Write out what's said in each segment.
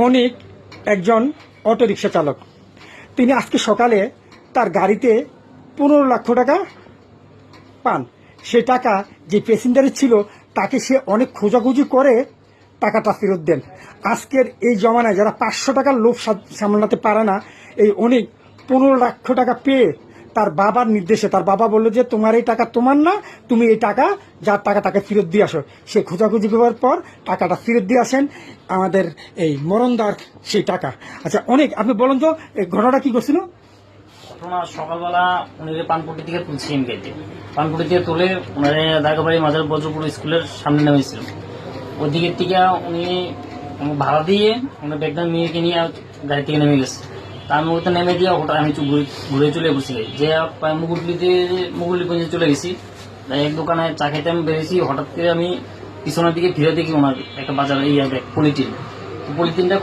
অনেক একজন অটোরিকশা চালক। তিনি আজকে সকালে তার গাড়িতে 15 লক্ষ টাকা পান। সে টাকা যে প্যাসেঞ্জারের ছিল তাকে সে অনেক খোঁজাখুঁজি করে টাকাটা ফেরত দেন। আজকের এই জমানায় যারা 500 টাকার লোভ সামলাতে পারে না, এই অনেক 15 লক্ষ টাকা পেয়ে তার বাবার নির্দেশে, তার বাবা বললো যে তোমার এই টাকা তোমার না, তুমি এই টাকা যার টাকা তাকে ফেরত দিয়ে আসো। সে খোঁজাখুঁজি করার পর টাকাটা ফেরত দিয়ে আসেন আমাদের এই মরণদার সেই টাকা। আচ্ছা, অনেক আপনি বলেন তো এই ঘটনাটা কি করছিল? ঘটনা সকালবেলা উনি পানপুটি থেকে তুলছি এমকেতে, পানপুটি থেকে তুলে উনারে দাগাবাড়ি মাজার বজ্রপুর স্কুলের সামনে নেমেছিল। ওই দিকের থেকে উনি ভাড়া দিয়ে উনার ব্যাগটা মেয়েকে নিয়ে গাড়ি থেকে নেমে গেছে। তা আমি ওইটা নেমে দিয়ে ওটা আমি ঘুরে চলে বসে গেছি, যে মুগুলিগঞ্জে চলে গেছি। এক দোকানে চা খেতে আমি বেরিয়েছি, হঠাৎ করে আমি পিছনের দিকে ফিরে দেখি ওনার একটা বাজার ব্যাগ পলিথিনটা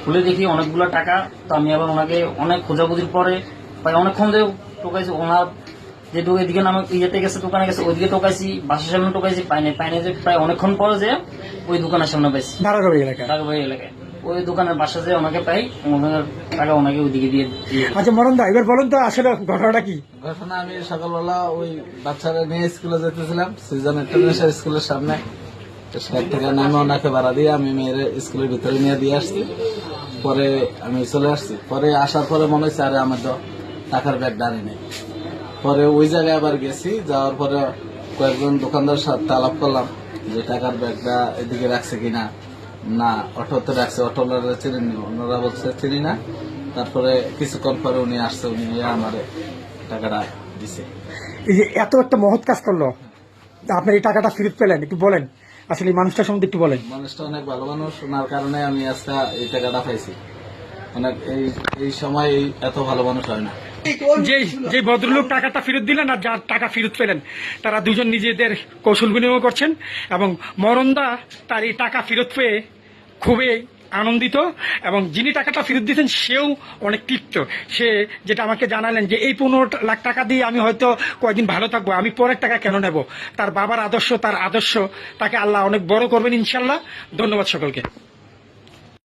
খুলে দেখি অনেকগুলো টাকা। তো আমি আবার ওনাকে অনেক খোঁজাখুঁজির পরে প্রায় অনেকক্ষণ ধরে টোকাইছি। ওনার যে এদিকে নামে ইয়েতে গেছে, দোকানে গেছে, ওইদিকে টোকাইছি, বাসার সামনে টোকাইছি, পাইনি যে প্রায় অনেকক্ষণ পরে যে ওই দোকানের সামনে পাইছি, ঢাকাবাড়ি এলাকায় ওই দোকানের বাসা যে ওনাকে পাই, ওনার টাকা ওনাকে ওইদিকে দিয়ে। আচ্ছা মরণদা, এবার বলুন তো আসলে ঘটনাটা কি? ঘটনা, আমি সকালবেলা ওই বাচ্চারা নিয়ে স্কুলে যেতেছিলাম, সিজন ইন্টারন্যাশনাল স্কুলের সামনে। সাইড থেকে নামে ওনাকে ভাড়া দিয়ে আমি মেয়ের স্কুলের ভিতরে নিয়ে দিয়ে আসছি। পরে আমি চলে আসছি। পরে আসার পরে মনে হচ্ছে আরে আমার তো টাকার ব্যাগ দাঁড়িয়ে নেই। পরে ওই জায়গায় আবার গেছি, যাওয়ার পরে কয়েকজন দোকানদার সাথে আলাপ করলাম যে টাকার ব্যাগটা এদিকে রাখছে কিনা। না, অটোতে রাখছে, অটোওয়ালা চিনি, ওনারা বলছে চিনি না। তারপরে কিছুক্ষণ পরে উনি আসছে, উনি আমার টাকাটা দিছে। এই যে এত একটা মহৎ কাজ করলো, আপনার এই টাকাটা ফেরত পেলেন, একটু বলেন আসলে এই মানুষটার সম্বন্ধে একটু বলেন। মানুষটা অনেক ভালো মানুষ, ওনার কারণে আমি আজকে এই টাকাটা পাইছি। অনেক এই সময় এত ভালো মানুষ হয় না। যে ভদ্রলোক টাকাটা ফেরত দিলেন আর যার টাকা ফেরত পেলেন, তারা দুজন নিজেদের কৌশল বিনিময় করছেন এবং মরণদা তার এই টাকা ফেরত পেয়ে খুবই আনন্দিত এবং যিনি টাকাটা ফেরত দিয়েছেন সেও অনেক তৃপ্ত। সে যেটা আমাকে জানালেন যে এই 15 লাখ টাকা দিয়ে আমি হয়তো কয়েকদিন ভালো থাকবো, আমি পরের টাকা কেন নেব। তার বাবার আদর্শ, তার আদর্শ, তাকে আল্লাহ অনেক বড় করবেন ইনশাল্লাহ। ধন্যবাদ সকলকে।